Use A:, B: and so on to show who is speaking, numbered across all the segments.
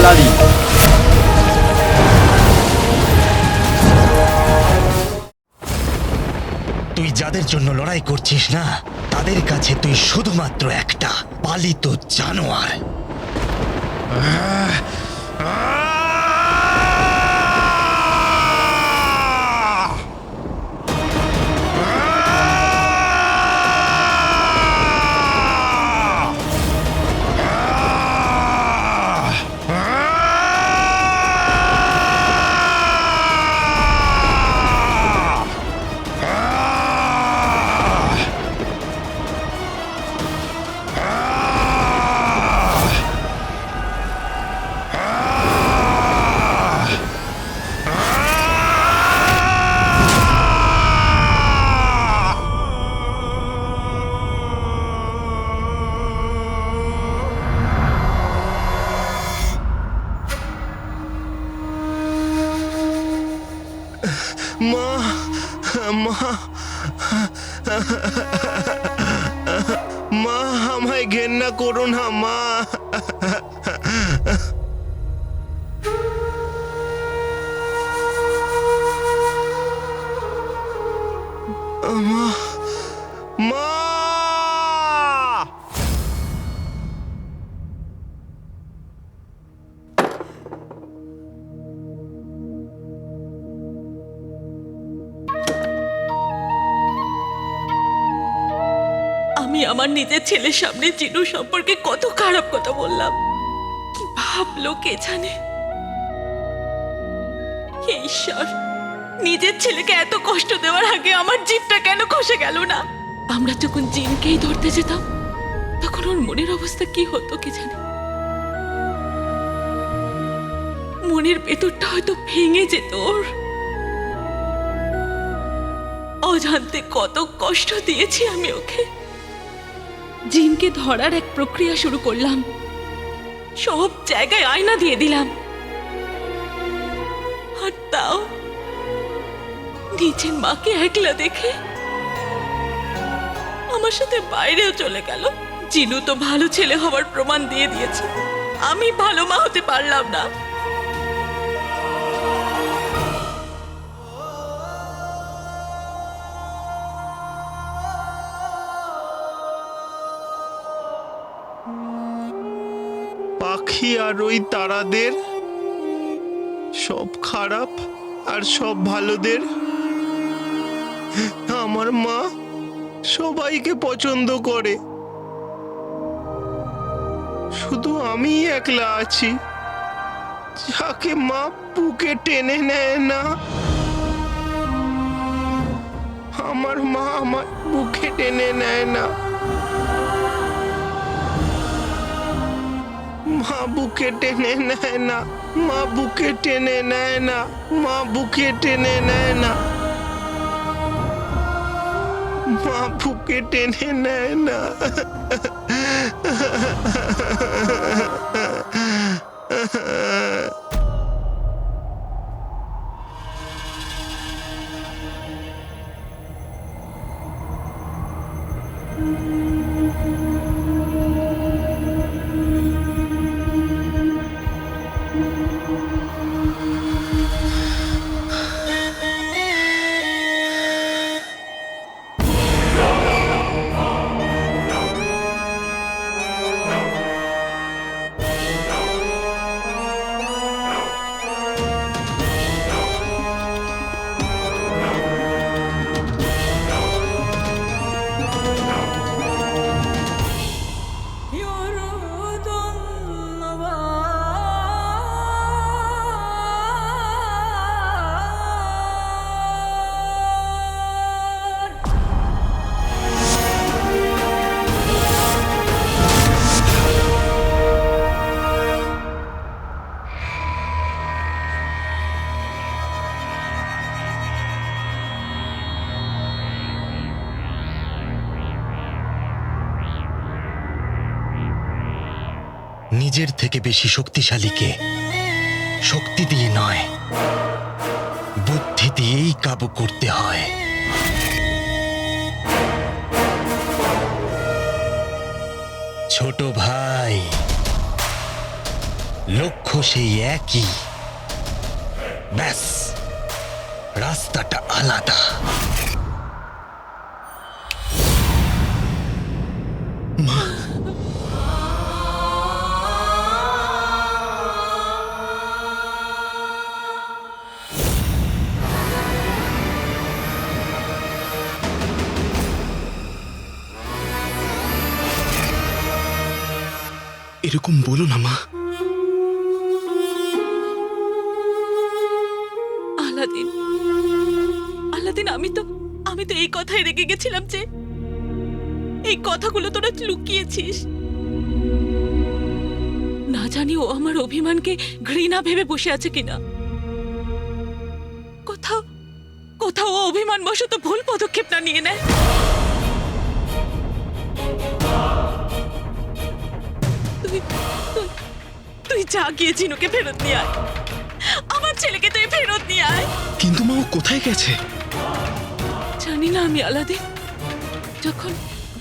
A: নারী।
B: তুই যাদের জন্য লড়াই করছিস না, তাদের কাছে তুই শুধুমাত্র একটা পালিত জানোয়ার। মা, মা, মা, আমায় ঘেন্না করো না মা। মা, মা।
C: আমি আমার নিজের ছেলের সামনে চিনু সম্পর্কে কত খারাপ কথা বললাম, কি ভাবলো কে জানে। হে ঈশ্বর, নিজের ছেলেকে এত কষ্ট দেওয়ার আগে আমার জিভটা কেন খসে গেল না। আমরা যখন জিনকেই ধরতে যেতাম তখন ওর মনের অবস্থা কি হতো কে জানে। মনের ভেতরটা হয়তো ভেঙে যেত ওর। অজান্তে কত কষ্ট দিয়েছি আমি ওকে। জিনকে ধরার এক প্রক্রিয়া শুরু করলাম, সব জায়গায় আয়না দিয়ে দিলাম, আর তাও নিজের মাকে একলা দেখে আমার সাথে বাইরেও চলে গেল। জিনু তো ভালো ছেলে হওয়ার প্রমাণ দিয়ে দিয়েছে, আমি ভালো মা হতে পারলাম না।
B: পাখি আর ওই তারাদের, সব খারাপ আর সব ভালোদের। আমার মা সবাইকে পছন্দ করে, শুধু আমি একলা আছি যাকে মা বুকে টেনে নেয় না। আমার মা আমার বুকে টেনে নেয় না। মা বুকে টেনে নেয় না, মা বুকে টেনে নেয় না, মা বুকে টেনে নেয় না, মা বুকে টেনে নেয় না। নিজের থেকে বেশি শক্তিশালীকে শক্তি দিয়ে নয়, বুদ্ধি দিয়েই কাবু করতে হয়। ছোট ভাই, লক্ষ্য সেই একই, ব্যাস রাস্তাটা আলাদা।
A: এরকম বলো না মা।
C: আলাদিন, আলাদিন, আমি তো এই কথাই রেগে গেছিলাম যে এই কথাগুলো তোরা লুকিয়েছিস। না জানি ও আমার অভিমানকে ঘৃণা ভেবে বসে আছে কিনা। কোথাও কোথাও ও অভিমান বশত ভুল পদক্ষেপ না নিয়ে নেয়। তুই তুই- তুই যা গিয়ে জিনুকে ফেরত নিয়ে আয়। আমার ছেলেকে তুই ফেরত নিয়ে আয়।
A: কিন্তু মা, ও কোথায় গেছে?
C: জানি না আমি আলাদিন। যখন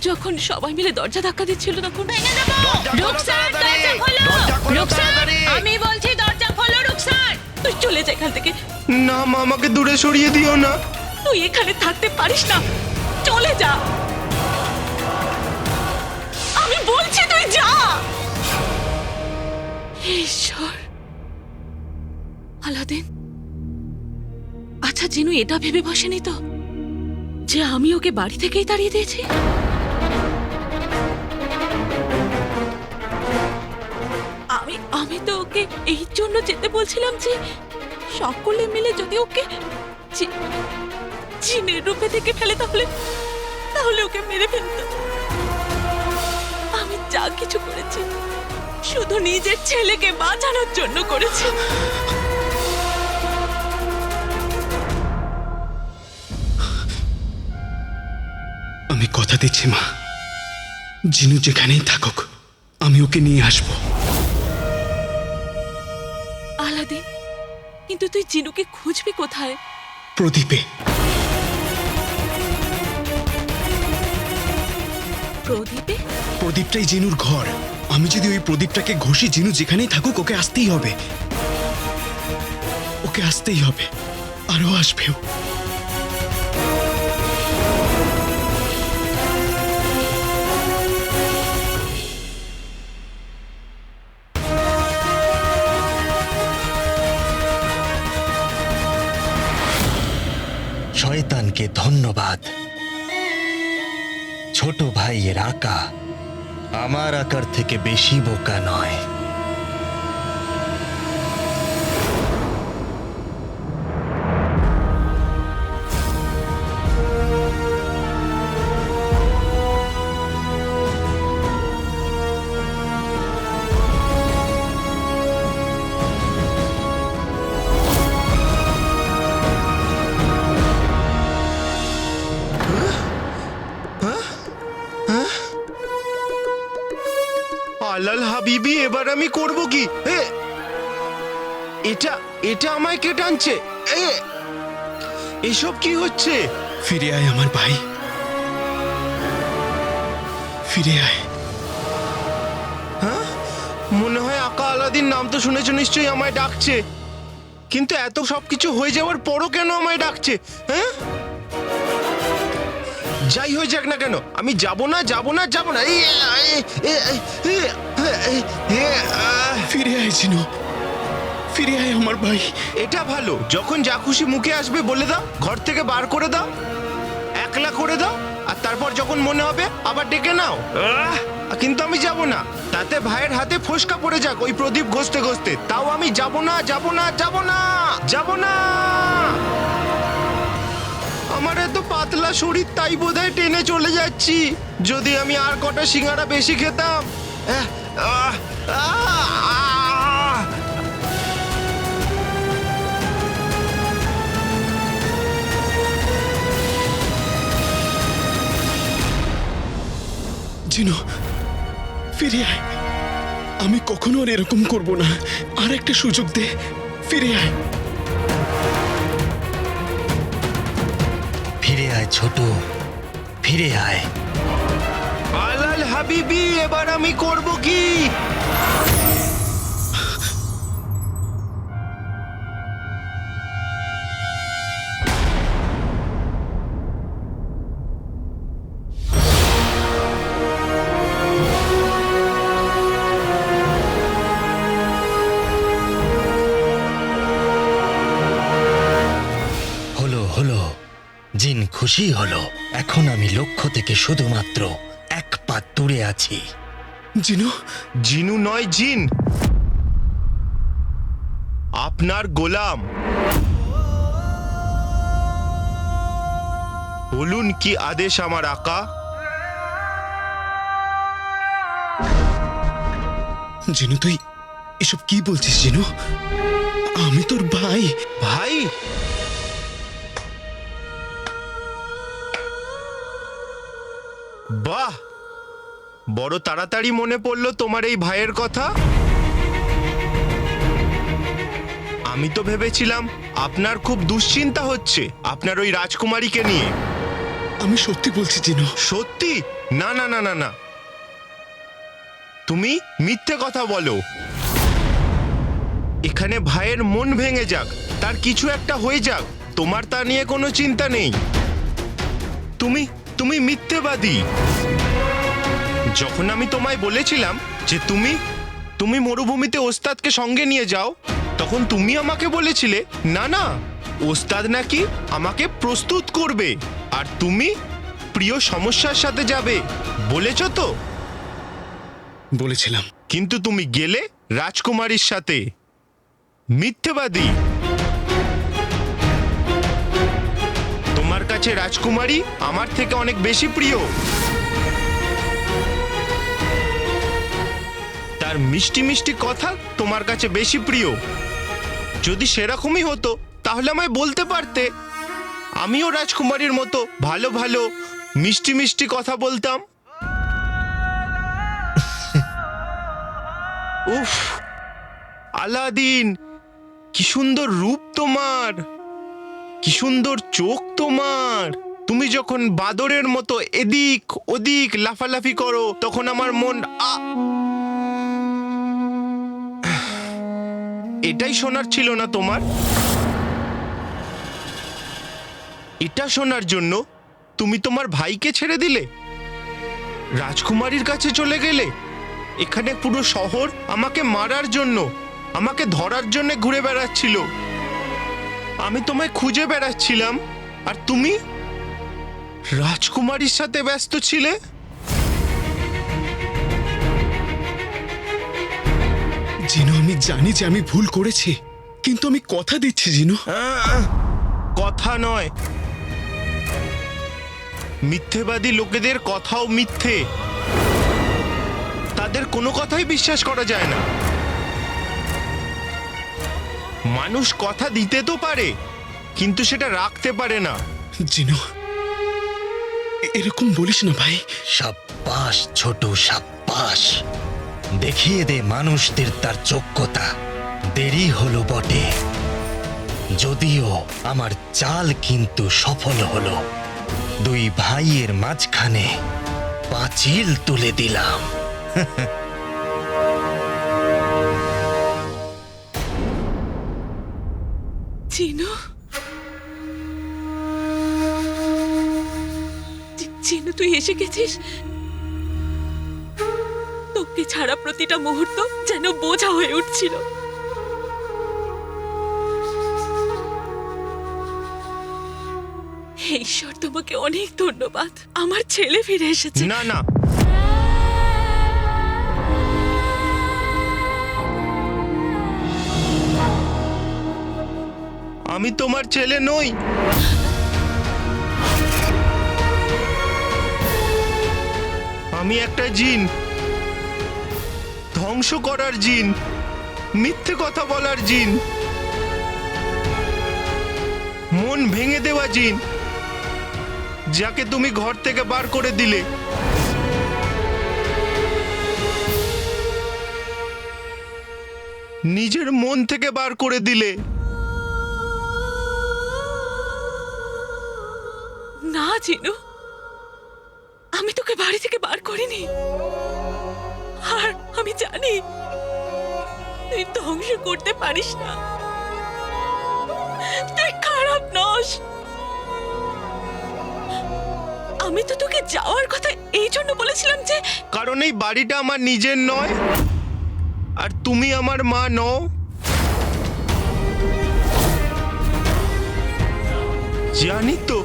C: যখন সবাই মিলে দরজা ধাক্কা দিচ্ছিল তখন
D: রুকসান, দরজা খোলো। রুকসান, আমি বলছি দরজা খোলো রুকসান।
C: তুই চলে যা এখান থেকে।
A: না মা, আমাকে দূরে সরিয়ে দিও না।
C: তুই এখানে থাকতে পারিস না, চলে যা। আমি বলছি তুই যা। হে ঈশ্বর। আলাদিন, আচ্ছা জিনু এটা ভেবে বসেনি তো যে আমি ওকে বাড়ি থেকেই তাড়িয়ে দিয়েছি? আমি আমি তো ওকে এই জন্য যেতে বলছিলাম যে সকলে মিলে যদি ওকে জিনের রূপে থেকে ফেলে তাহলে তাহলে ওকে মেরে ফেলতো। আমি যা কিছু করেছি শুধু নিজের ছেলেকে বাঁচানোর জন্য করেছি।
A: আমি কথা দিচ্ছি মা, জিনু যেখানেই থাকুক আমি ওকে নিয়ে আসবো।
C: আলাদিন, কিন্তু তুই জিনুকে খুঁজবি কোথায়?
A: প্রদীপে।
C: প্রদীপে?
A: প্রদীপটাই জিনুর ঘর। আমি যদি ওই প্রদীপটাকে ঘষি, জিনু যেখানেই থাকুক ওকে আসতেই হবে। ওকে আসতেই হবে, আরও আসবেও।
B: শয়তানকে ধন্যবাদ। ছোট ভাইয়ের আকা আমার আকার থেকে বেশি বোকা নয়।
E: আলাল হাবিবি, এবার আমি করব কি? এটা এটা আমায় কে টানছে? এসব কি হচ্ছে?
A: ফিরে আয় আমার ভাই, ফিরে আয়।
E: মনে হয় আকা আলাদিন নাম তো শুনেছো নিশ্চয়ই, আমায় ডাকছে। কিন্তু এত সবকিছু হয়ে যাওয়ার পরও কেন আমায় ডাকছে? হ্যাঁ, যাই হয়ে যাক না কেন, আমি যাব না, যাব না, যাব না।
A: ফিরে আয় জিনু, ফিরে আয় আমার ভাই।
E: এটা ভালো, যখন যা খুশি মুখে আসবে বলে দাও, ঘর থেকে বার করে দাও, একলা করে দাও, আর তারপর যখন মনে হবে আবার ডেকে নাও। কিন্তু আমি যাব না। তাতে ভাইয়ের হাতে ফোসকা পড়ে যাক ওই প্রদীপ ঘষতে ঘষতে, তাও আমি যাব না, যাব না, যাব না, যাব না। আমার এত পাতলা শরীর, তাই বোধহয় টেনে চলে যাচ্ছি। যদি আমি আর কটা সিঙ্গারা বেশি খেতাম।
A: জিনু, ফিরে আয়। আমি কখনো আর এরকম করব না। আর একটা সুযোগ দে, ফিরে আয়।
B: ফিরে আয় ছোট, ফিরে আয়।
E: আলাল হাবিবি, এবার আমি করব কি?
B: খুশি হলো। এখন আমি লক্ষ্য থেকে শুধুমাত্র এক পা দূরে আছি।
A: জিনু,
E: জিনু নয়, জিন। আপনার গোলাম। বলুন কি আদেশ আমার আকা?
A: জিনু তুই এসব কি বলছিস জিনু? আমি তোর ভাই।
E: ভাই, বাহ, বড় তাড়াতাড়ি মনে পড়লো তোমার এই ভাইয়ের কথা। আমি তো ভেবেছিলাম আপনার খুব দুশ্চিন্তা হচ্ছে আপনার ওই রাজকুমারীকে নিয়ে।
A: আমি সত্যি বলছি জিনু।
E: সত্যি? না না না না না, তুমি মিথ্যে কথা বলো। এখানে ভাইয়ের মন ভেঙে যাক, তার কিছু একটা হয়ে যাক, তোমার তা নিয়ে কোনো চিন্তা নেই। তুমি তুমি মিথ্যেবাদী। যখন আমি তোমায় বলেছিলাম যে তুমি মরুভূমিতে ওস্তাদকে সঙ্গে নিয়ে যাও, তখন তুমি আমাকে বলেছিলে না না, ওস্তাদ নাকি আমাকে প্রস্তুত করবে আর তুমি প্রিয় সমস্যার সাথে যাবে, বলেছ তো?
A: বলেছিলাম।
E: কিন্তু তুমি গেলে রাজকুমারীর সাথে। মিথ্যেবাদী। তোমার কাছে রাজকুমারী আমার থেকে অনেক বেশি প্রিয়। তার মিষ্টি মিষ্টি কথা তোমার কাছে বেশি প্রিয়। যদি সেরকমই হতো তাহলে আমায় বলতে পারতে, আমিও রাজকুমারীর মতো ভালো ভালো মিষ্টি মিষ্টি কথা বলতাম। উফ, আলাদিন, কি সুন্দর রূপ তোমার, কি সুন্দর চোখ তোমার। তুমি যখন বাদরের মতো এদিক ওদিক লাফালাফি করো তখন আমার মন এটাই শোনার ছিল না তোমার? এটা শোনার জন্য তুমি তোমার ভাইকে ছেড়ে দিলে, রাজকুমারীর কাছে চলে গেলে? এখানে পুরো শহর আমাকে মারার জন্য, আমাকে ধরার জন্য ঘুরে বেড়াচ্ছিল। আমি তোমায় খুঁজে বেড়াচ্ছিলাম আর তুমি রাজকুমারীর সাথে ব্যস্ত ছিলে।
A: জিনু আমি জানি যে আমি ভুল করেছি, কিন্তু আমি কথা দিচ্ছি জিনু।
E: কথা নয়, মিথ্যেবাদী লোকেদের কথাও মিথ্যে, তাদের কোনো কথাই বিশ্বাস করা যায় না। মানুষ কথা দিতে তো পারে কিন্তু সেটা রাখতে পারে না।
A: জিনু এরকম বলিস না ভাই।
B: সাব্বাস ছোট, সাব্বাস। দেখিয়ে দে মানুষদের তার যোগ্যতা। দেরি হলো বটে, যদিও আমার চাল কিন্তু সফল হলো। দুই ভাইয়ের মাঝখানে পাঁচিল তুলে দিলাম।
C: চিনু, চিনু তুই এসে গেছিস। তোকে ছাড়া প্রতিটা মুহূর্ত যেন বোঝা হয়ে উঠছিল। হে ঈশ্বর, তোমাকে অনেক ধন্যবাদ, আমার ছেলে ফিরে এসেছে।
E: না না, আমি তোমার ছেলে নই। আমি একটা জিন, ধ্বংস করার জিন, মিথ্যে কথা বলার জিন, মন ভেঙে দেওয়া জিন, যাকে তুমি ঘর থেকে বার করে দিলে। নিজের মন থেকে বার করে দিলে।
C: না চিনু, আমি তোকে বাড়ি থেকে বার করিনি। আর আমি জানি তুই ধ্বংস করতে পারিস না, তুই খারাপ নস। আমি তো তোকে যাওয়ার কথা এই জন্য বলেছিলাম যে
E: কারণ এই বাড়িটা আমার নিজের নয় আর তুমি আমার মা নও। জানি তো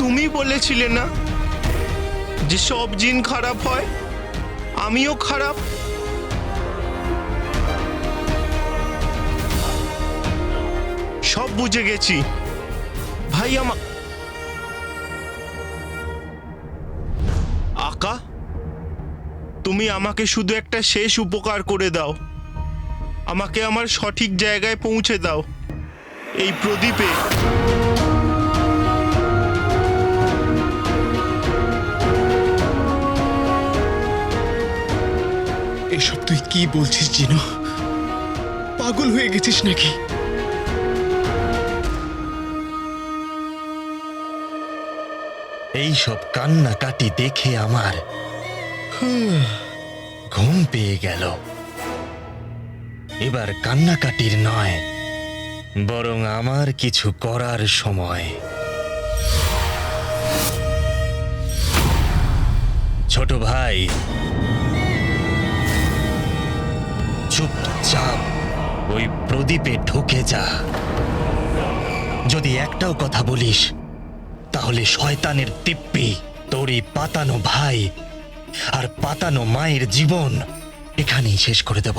E: তুমি বলেছিলে না যে সব জিন খারাপ হয়, আমিও খারাপ। সব বুঝে গেছি ভাই। আকা, তুমি আমাকে শুধু একটা শেষ উপকার করে দাও। আমাকে আমার সঠিক জায়গায় পৌঁছে দাও, এই প্রদীপে।
A: এসব তুই কি বলছিস জিনু? পাগল হয়ে গেছিস নাকি?
B: এই সব কান্নাকাটি দেখে আমার ঘুম পেয়ে গেল। এবার কান্নাকাটির নয়, বরং আমার কিছু করার সময়। ছোট ভাই, চুপচাপ ওই প্রদীপে ঢুকে যা। যদি একটাও কথা বলিস, তাহলে শয়তানের দিব্যি তোর এই পাতানো ভাই আর পাতানো মায়ের জীবন এখানেই শেষ করে দেব।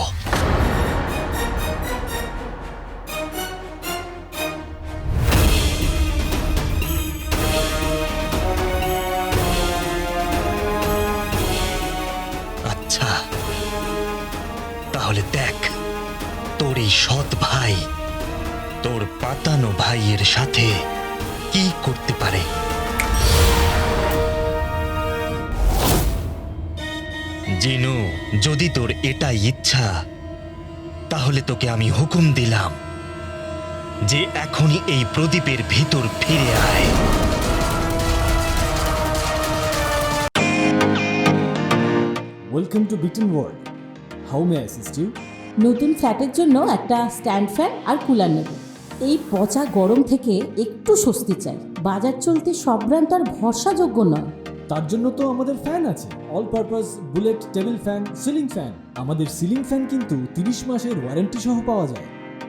B: আচ্ছা, তাহলে দেখ তোর এই সৎ ভাই তোর পাতানো ভাইয়ের সাথে কি করতে পারে। জিনু, যদি তোর এটাই ইচ্ছা, তাহলে তোকে আমি হুকুম দিলাম যে এখনই এই প্রদীপের ভিতর ফিরে আয়।
F: Welcome to Biten world. How may assist you?
G: নতুন ফ্ল্যাটের জন্য একটা স্ট্যান্ড ফ্যান আর কুলার নেব। এই পচা গরম থেকে একটু স্বস্তি চাই। বাজার চলতে সব ব্র্যান্ড আর ভরসাযোগ্য নয়।
F: তার জন্য তো আমাদের ফ্যান আছে, all purpose bullet table fan, ceiling fan. আমাদের সিলিং ফ্যান কিন্তু 30 মাসের ওয়ারেন্টি সহ পাওয়া যায়।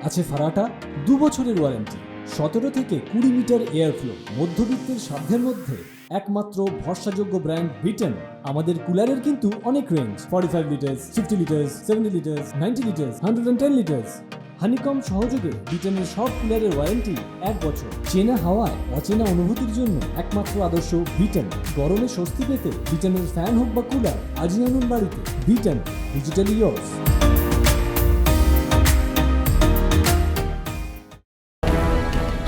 F: আছে ফারাটা 2 বছরের ওয়ারেন্টি, 17 থেকে 20 মিটার এয়ার ফ্লো, মধ্যবিত্তের সাধ্যের মধ্যে একমাত্র ভরসাযোগ্য ব্র্যান্ড বিটেন। আমাদের কুলারের কিন্তু অনেক range, 45 litres, 50 litres, 70 litres, 90 litres, 110 litres. Honeycomb সহযোগে বিটেনের সব কুলারের ওয়ারেন্টি 1 বছর। চেনা হাওয়ায় অচেনা অনুভূতির জন্য একমাত্র আদর্শ বিটেন। গরমে স্বস্তি পেতে বিটেনের ফ্যান হোক বা কুলার, আজই আনুন বাড়িতে। Beaten, digitally years.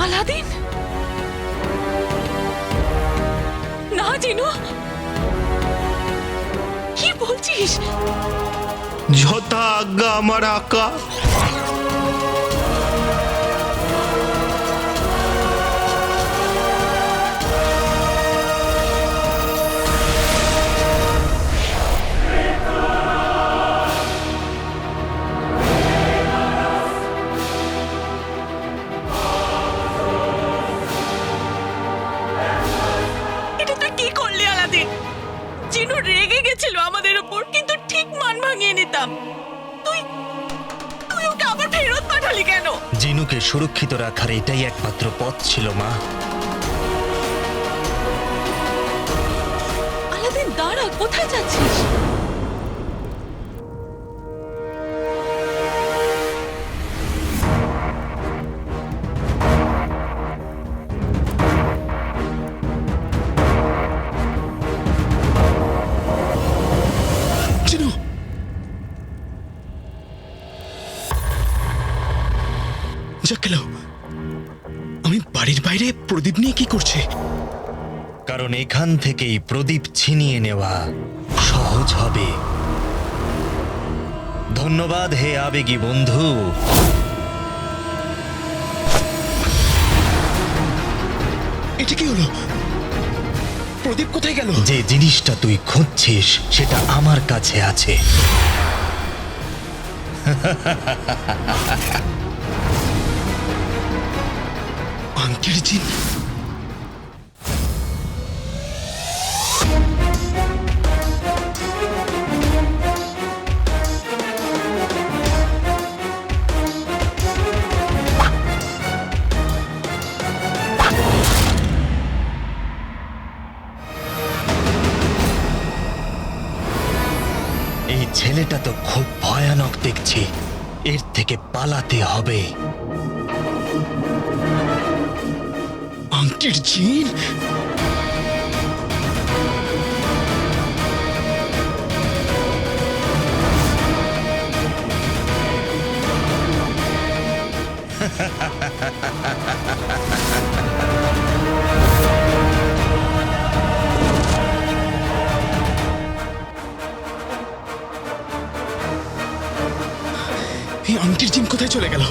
C: আলাদিন, না জিনু, কি বলছিস?
E: যথা আজ্ঞা আমার আকা।
C: এটা তুই কি করলি আলাদিন? জিনু রেগে গেছিল আমাদের উপর, কিন্তু ঠিক মান ভাঙিয়ে নিতাম। তুই তুই ওকে আবার ফেরত পাঠালি কেন?
B: জিনুকে সুরক্ষিত রাখার এটাই একমাত্র পথ ছিল মা।
C: আলাদিন দাঁড়া, কোথায় যাচ্ছিস?
A: জিনু, যাক গেল। আমি বাড়ির বাইরে প্রদীপ নিয়ে কি করছে?
B: কারণ এখান থেকেই প্রদীপ ছিনিয়ে নেওয়া সহজ হবে। ধন্যবাদ হে আবেগী বন্ধু।
A: এটা কি হলো? প্রদীপ কোথায় গেল?
B: যে জিনিসটা তুই খুঁজছিস সেটা আমার কাছে আছে।
A: আঙ্কেল জিন।
B: এই ছেলেটা তো খুব ভয়ানক দেখছি, এর থেকে পালাতে হবে।
A: আংটির জিন? এই আংটির জিন কোথায় চলে গেল?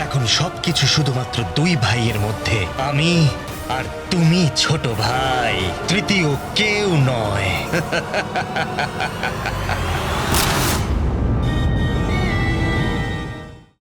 B: এখন সবকিছু শুধুমাত্র দুই ভাইয়ের মধ্যে, আমি আর তুমি ছোট ভাই, তৃতীয় কেউ নয়।